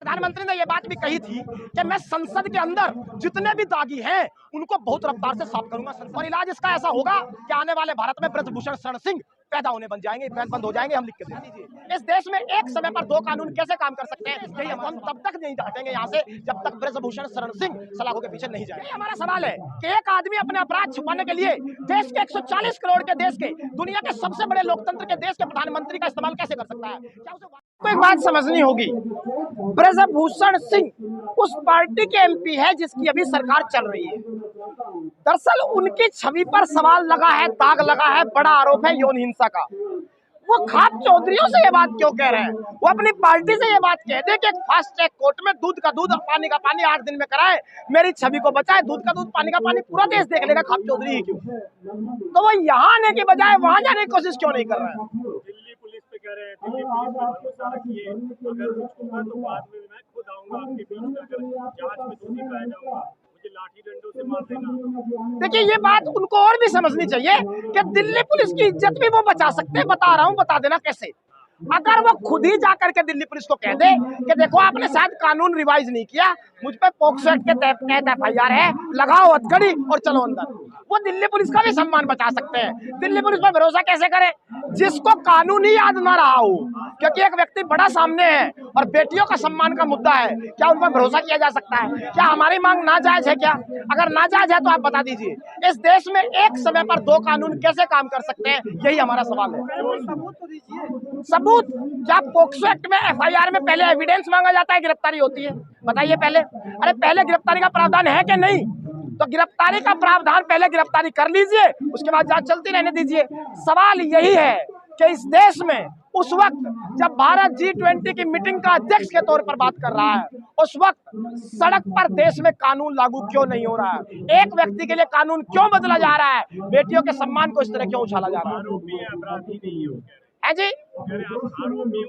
प्रधानमंत्री ने यह बात भी कही थी कि मैं संसद के अंदर जितने भी दागी हैं उनको बहुत रफ्तार से साफ करूंगा। और इलाज इसका ऐसा होगा कि आने वाले भारत में ब्रजभूषण शरण सिंह पैदा होने बंद हो जाएंगे। हम लिख के दे दीजिए। इस देश में एक समय पर दो कानून कैसे काम कर सकते हैं, यही हम तब तक नहीं हटेंगे यहाँ से जब तक ब्रजभूषण शरण सिंह सलाखों के पीछे नहीं जाए। हमारा सवाल है कि एक आदमी अपने अपराध छुपाने के लिए देश के 140 करोड़ के देश के दुनिया के सबसे बड़े लोकतंत्र के देश के प्रधानमंत्री का इस्तेमाल कैसे कर सकता है? क्या उसे को एक बात समझनी होगी, ब्रजभूषण सिंह उस पार्टी के एमपी है जिसकी अभी सरकार चल रही है। दरअसल उनकी छवि पर सवाल लगा है, दाग लगा है, बड़ा आरोप है यौन हिंसा का। वो खाप चौधरियों से ये बात क्यों कह रहे हैं? वो अपनी पार्टी से ये बात कह दे कि फास्ट ट्रैक कोर्ट में दूध का दूध पानी का पानी 8 दिन में कराए, मेरी छवि को बचाए। दूध का दूध पानी का पानी पूरा देश देख लेगा, खाप चौधरी ही क्यों? तो वो यहाँ आने के बजाय वहां जाने की कोशिश क्यों नहीं कर रहे हैं? दिल्ली पुलिस पे कह रहे हैं, दिल्ली पुलिस पे भरोसा रखिए, अगर कुछ होगा तो बाद में मैं खुद आऊंगा आपके बीच में, अगर जांच में दोषी पाया जाऊंगा मुझे लाठी डंडों से मार देना। देखिए ये बात उनको और भी समझनी चाहिए कि दिल्ली पुलिस की इज्जत भी वो बचा सकते हैं। बता रहा हूँ, बता देना कैसे। अगर वो खुद ही जाकर के दिल्ली पुलिस को कह दे कि देखो आपने शायद कानून रिवाइज नहीं किया, मुझ पे पॉक्सो एक्ट के तहत FIR है, लगाओ हथकड़ी और चलो अंदर, वो दिल्ली पुलिस का भी सम्मान बचा सकते हैं। दिल्ली पुलिस पर भरोसा कैसे करें जिसको कानून ही याद ना रहा हो? क्योंकि एक व्यक्ति बड़ा सामने है और बेटियों का सम्मान का मुद्दा है, क्या उन पर भरोसा किया जा सकता है? क्या हमारी मांग नाजायज है? क्या अगर नाजायज है तो आप बता दीजिए। इस देश में एक समय पर दो कानून कैसे काम कर सकते हैं, यही हमारा सवाल है। सबूत क्या पॉक्सो एक्ट में FIR में पहले एविडेंस मांगा जाता है, गिरफ्तारी होती है? बताइए पहले। अरे पहले गिरफ्तारी का प्रावधान है कि नहीं? तो गिरफ्तारी का प्रावधान पहले गिरफ्तारी कर लीजिए, उसके बाद जांच चलती रहने दीजिए। सवाल यही है कि इस देश में उस वक्त जब भारत G20 की मीटिंग का अध्यक्ष के तौर पर बात कर रहा है, उस वक्त सड़क पर देश में कानून लागू क्यों नहीं हो रहा है? एक व्यक्ति के लिए कानून क्यों बदला जा रहा है? बेटियों के सम्मान को इस तरह क्यों उछाला जा रहा है? आरोपी है, अपराधी नहीं है। है जी, आरोपी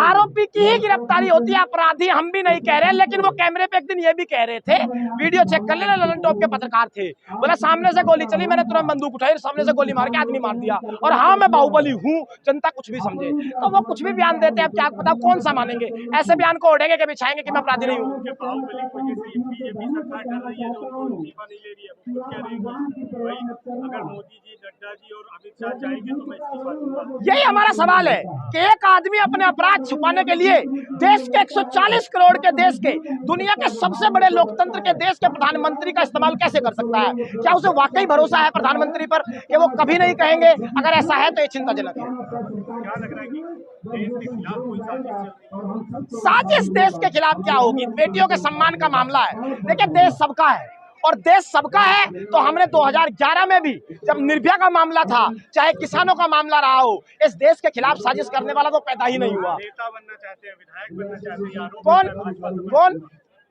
आरोपी की ही गिरफ्तारी होती है, अपराधी हम भी नहीं कह रहे। लेकिन वो कैमरे पे एक दिन ये भी कह रहे थे, वीडियो चेक कर लेना, ललन टॉप के पत्रकार थे, बोला सामने से गोली चली, मैंने तुरंत बंदूक उठाई, सामने से गोली मार के आदमी मार दिया, और हाँ मैं बाहुबली हूँ, जनता कुछ भी समझे। तो वो कुछ भी बयान देते हैं, अब क्या पता कौन सा मानेंगे? ऐसे बयान को ओढ़ेंगे कि बिछाएंगे कि मैं अपराधी नहीं हूँ। बाहुबली को जैसे बीजेपी सरकार कर रही है, जो इस्तीफा नहीं ले रही है, वो खुद कह रहे हैं कि भाई अगर मोदी जी, नड्डा जी और अमित शाह चाहेंगे तो मैं इस्तीफा दूंगा। यही हमारा सवाल है कि एक आदमी अपने अपराध छुपाने के लिए देश के 140 करोड़ के देश के दुनिया के सबसे बड़े लोकतंत्र के देश के प्रधानमंत्री का इस्तेमाल कैसे कर सकता है? क्या उसे वाकई भरोसा है प्रधानमंत्री पर कि वो कभी नहीं कहेंगे? अगर ऐसा है तो ये चिंताजनक है। क्या लग रहा है कि देश के खिलाफ कोई साजिश चल रही है? साजिश देश के खिलाफ क्या होगी? बेटियों के सम्मान का मामला है। देखिए देश सबका है और देश सबका है, तो हमने 2011 में भी जब निर्भया का मामला था, चाहे किसानों का मामला रहा हो, इस देश के खिलाफ साजिश करने वाला तो पैदा ही नहीं हुआ। नेता बनना चाहते हैं, विधायक बनना चाहते हैं, कौन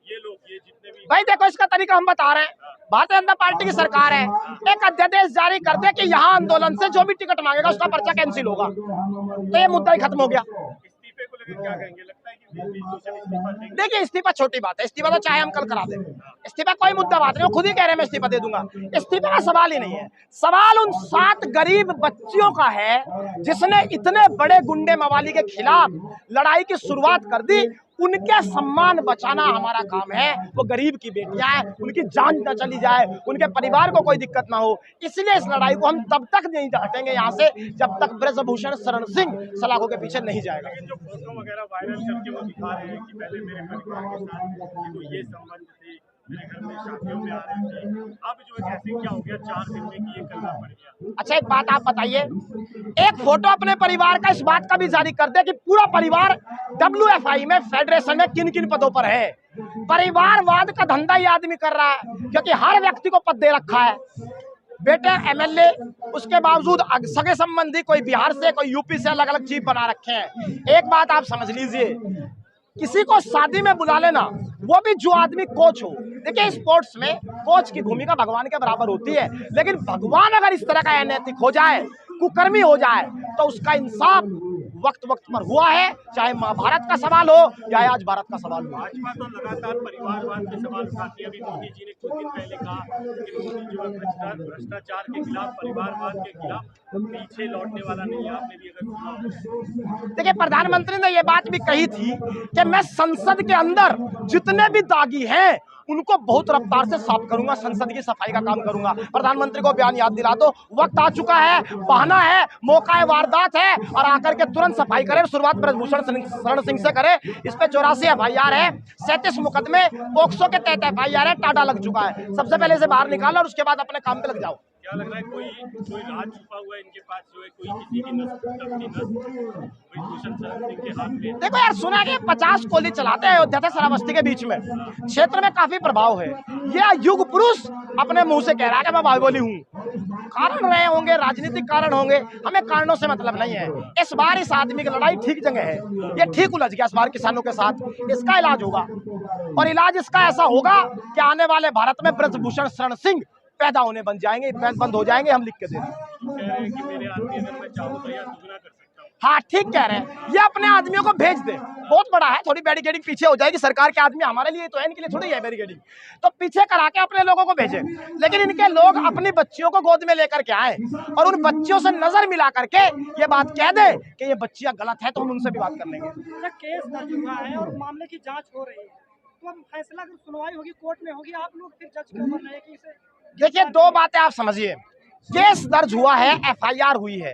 ये लोग, ये जितने भी। भाई देखो इसका तरीका हम बता रहे हैं। भारतीय जनता पार्टी की सरकार है, एक अध्यादेश जारी कर दे कि यहाँ आंदोलन से जो भी टिकट मांगेगा उसका पर्चा कैंसिल होगा, तो ये मुद्दा ही खत्म हो गया। इस्तीफे को लेकर क्या कहेंगे? लगता है कि इस्तीफा देंगे? देखिए इस्तीफा छोटी बात है, इस्तीफा तो चाहे हम कल करा दें, इस्तीफा कोई मुद्दा बात नहीं, वो खुद ही कह रहे हैं मैं इस्तीफा दे दूंगा। इस्तीफा का सवाल ही नहीं है। सवाल उन 7 गरीब बच्चियों का है जिसने इतने बड़े गुंडे मवाली के खिलाफ लड़ाई की शुरुआत कर दी। उनके सम्मान बचाना हमारा काम है। वो गरीब की बेटियां हैं, उनकी जान न चली जाए, उनके परिवार को कोई दिक्कत ना हो, इसलिए इस लड़ाई को हम तब तक नहीं हटेंगे यहाँ से जब तक ब्रजभूषण शरण सिंह सलाखों के पीछे नहीं जाएगा। जो फोटो वगैरह वायरल करके वो दिखा रहे हैं कि पहले मेरे परिवार के साथ तो ये संबंध थे, मेरे घर में शादियों में आ रहे थे, अब जो है कैसे क्या हो गया 4 दिन में कि ये करना पड़ गया? अच्छा एक बात आप बताइए, एक फोटो अपने परिवार का इस बात का भी जारी कर दे कि पूरा परिवार WFI में, फेडरेशन में किन किन पदों पर है। परिवारवाद का धंधा ये आदमी कर रहा है क्योंकि हर व्यक्ति को पद दे रखा है। बेटे MLA, उसके बावजूद सगे संबंधी कोई बिहार से, कोई यूपी से, अलग अलग चीफ बना रखे हैं। एक बात आप समझ लीजिए, किसी को शादी में बुला लेना, वो भी जो आदमी कोच हो। देखिए स्पोर्ट्स में कोच की भूमिका भगवान के बराबर होती है, लेकिन भगवान अगर इस तरह का अनैतिक हो जाए, कुकर्मी हो जाए, तो उसका इंसाफ वक्त वक्त पर हुआ है, चाहे महाभारत का सवाल हो या आज भारत का सवाल हो। भाजपा तो लगातार परिवारवाद के सवाल उठाती है। अभी मोदी जी ने कुछ दिन पहले कहा कि मोदी जो है भ्रष्टाचार के खिलाफ, परिवारवाद के खिलाफ पीछे लौटने वाला नहीं है। आपने भी अगर सुना हो। देखिए, प्रधानमंत्री ने ये बात भी कही थी कि मैं संसद के अंदर जितने भी दागी हैं उनको बहुत रफ्तार से साफ करूंगा, संसद की सफाई का काम करूंगा। प्रधानमंत्री को बयान याद दिला दो, वक्त आ चुका है, बहाना है, मौका है, वारदात है, और आकर के तुरंत सफाई करे। शुरुआत ब्रजभूषण शरण सिंह से करे। इस पे 84 FIR है, 37 मुकदमे, पोक्सो के तहत FIR है, टाटा लग चुका है। सबसे पहले इसे बाहर निकालो और उसके बाद अपने काम पे लग जाओ। क्या लग रहा है कोई राज छुपा हुआ है इनके पास, जो है कोई किसी की ब्रजभूषण शरण सिंह के हाथ में? देखो यार, सुना कि 50 गोली चलाते हैं अयोध्या से श्रावस्ती के बीच में, क्षेत्र में काफी प्रभाव है। यह युग पुरुष अपने मुंह से कह रहा है कि मैं बाहुबली हूँ। कारण रहे होंगे, राजनीतिक कारण होंगे, हमें कारणों से मतलब नहीं है। इस बार इस आदमी की लड़ाई ठीक जगह है, ये ठीक उलझ गया इस बार किसानों के साथ। इसका इलाज होगा, और इलाज इसका ऐसा होगा कि आने वाले भारत में ब्रजभूषण शरण सिंह पैदा होने बन जाएंगे, बंद हो जाएंगे। हम लिख के दे दें कि मेरे आदमी अगर मैं चाहूँ तो यह दुगना कर सकता हूँ। हाँ, ठीक कह रहे हैं। ये अपने आदमियों को भेज दे, बहुत बड़ा है, थोड़ी बैरिकेडिंग पीछे हो जाएगी। सरकार के आदमी हमारे लिए तो है, इनके लिए थोड़ी है बैरिकेडिंग, तो पीछे करा के अपने लोगों को भेजे। लेकिन इनके लोग अपनी बच्चियों को गोद में लेकर के आए और उन बच्चियों से नजर मिला करके ये बात कह दे कि ये बच्चियां गलत है, तो हम उनसे भी बात कर लेंगे। केस दर्ज हुआ है और मामले की जांच हो रही है, तो अब फैसला अगर सुनवाई होगी कोर्ट में होगी, आप लोग फिर जज क्यों बन रहे हैं कि इसे? देखिए, दो बातें आप समझिए। केस दर्ज हुआ है, FIR हुई है।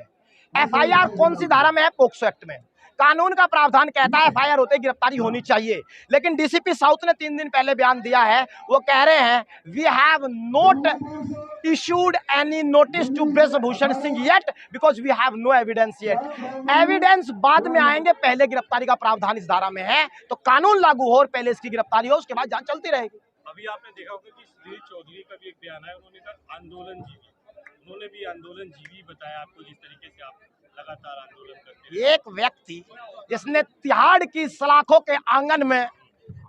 FIR कौन सी धारा में है? पोक्सो एक्ट में। कानून का प्रावधान कहता है FIR होते गिरफ्तारी होनी चाहिए। लेकिन DCP साउथ ने 3 दिन पहले बयान दिया है, वो कह रहे हैं we have not issued any notice to Brijbhushan Singh yet because we have no evidence yet. Evidence बाद में आएंगे, पहले गिरफ्तारी का प्रावधान इस धारा में है। तो कानून लागू हो और पहले इसकी गिरफ्तारी हो, उसके बाद जांच चलती रहेगी। अभी आपने देखा होगा कि सुधीर चौधरी का भी एक बयान है, उन्होंने कहा आंदोलनजीवी, उन्होंने भी आंदोलनजीवी बताया आपको, जिस तरीके से आप लगातार आंदोलन करते हैं। एक व्यक्ति जिसने तिहाड़ की सलाखों के आंगन में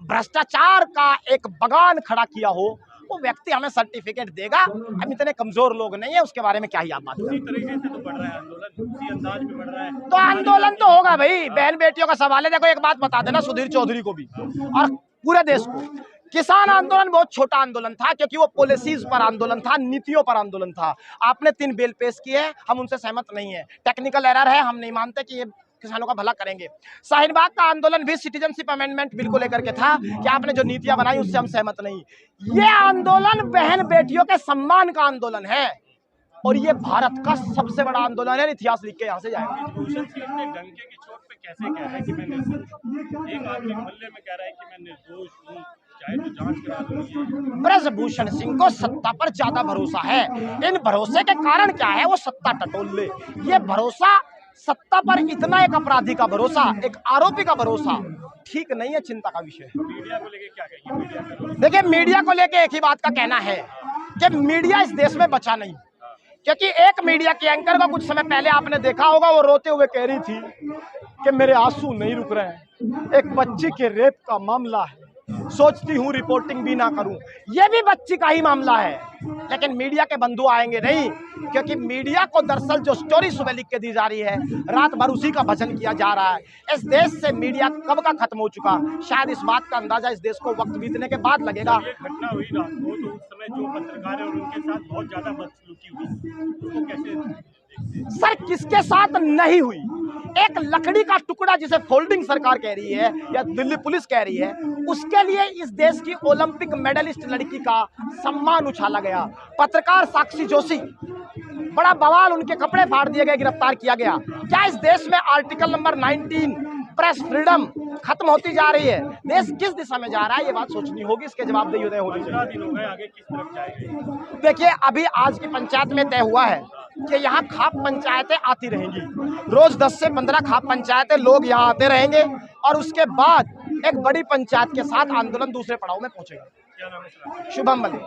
भ्रष्टाचार का एक बगान खड़ा किया हो, वो व्यक्ति हमें सर्टिफिकेट देगा। हम इतने कमजोर लोग नहीं है, उसके बारे में क्या ही आप बात उसी तरीके से तो बढ़ रहा है आंदोलन, उसी अंदाज में बढ़ रहा है। तो आंदोलन तो होगा भाई, बहन बेटियों का सवाल है। देखो, एक बात बता देना सुधीर चौधरी को भी और पूरे देश को, किसान आंदोलन बहुत छोटा आंदोलन था, क्योंकि वो पॉलिसीज पर आंदोलन था, नीतियों पर आंदोलन था। आपने 3 बिल पेश किए, हम उनसे सहमत नहीं है, टेक्निकल एरर है, हम नहीं मानते कि ये किसानों का भला करेंगे। शाहीनबाग का आंदोलन भी सिटीजनशिप अमेंडमेंट बिल को लेकर के था कि आपने जो नीतियां बनाई उससे हम सहमत नहीं। ये आंदोलन बहन बेटियों के सम्मान का आंदोलन है, और ये भारत का सबसे बड़ा आंदोलन है। इतिहास लिख के यहाँ से जाएगा। भूषण सिंह ने डंके की चोट पे कैसे कह रहा है कि मैं निर्दोष हूँ? एक आदमी मोहल्ले में कह रहा है कि मैं निर्दोष हूँ, चाहे तो जांच करा दो। ब्रजभूषण सिंह को सत्ता पर ज्यादा भरोसा है। इन भरोसे के कारण क्या है? वो सत्ता टटोल ले। ये भरोसा, सत्ता पर इतना एक अपराधी का भरोसा, एक आरोपी का भरोसा ठीक नहीं है, चिंता का विषय है। मीडिया को लेके क्या कहिए? देखिए, मीडिया को लेके एक ही बात का कहना है कि मीडिया इस देश में बचा नहीं, क्योंकि एक मीडिया की एंकर को कुछ समय पहले आपने देखा होगा, वो रोते हुए कह रही थी कि मेरे आंसू नहीं रुक रहे हैं, एक बच्ची के रेप का मामला है, सोचती हूँ रिपोर्टिंग भी ना करूं। ये भी बच्ची का ही मामला है, लेकिन मीडिया के बंधु आएंगे नहीं, क्योंकि मीडिया को दरअसल जो स्टोरी सुबह लिख के दी जा रही है, रात भर उसी का भजन किया जा रहा है। इस देश से मीडिया कब का खत्म हो चुका, शायद इस बात का अंदाजा इस देश को वक्त बीतने के बाद लगेगा। ये घटना हुई रात को, तो उस समय जो पत्रकार है और उनके साथ बहुत ज्यादा बदसलूकी हुई, उसको कैसे? सर, किसके साथ नहीं हुई? एक लकड़ी का टुकड़ा जिसे फोल्डिंग सरकार कह रही है या दिल्ली पुलिस कह रही है, उसके लिए इस देश की ओलंपिक मेडलिस्ट लड़की का सम्मान उछाला गया। पत्रकार साक्षी जोशी, बड़ा बवाल, उनके कपड़े फाड़ दिए गए, गिरफ्तार किया गया। क्या इस देश में आर्टिकल नंबर 19 प्रेस फ्रीडम खत्म होती जा रही है? देश किस दिशा में जा रहा है, ये बात सोचनी होगी, इसके जवाबदेही उदय होनी चाहिए। 15 दिन हो गए, आगे किस तरफ जाएंगे? देखिए, अभी आज की पंचायत में तय हुआ है कि यहाँ खाप पंचायतें आती रहेंगी, रोज 10 से 15 खाप पंचायतें, लोग यहाँ आते रहेंगे, और उसके बाद एक बड़ी पंचायत के साथ आंदोलन दूसरे पड़ाव में पहुंचेगा। क्या नाम है सर? शुभम मलिक।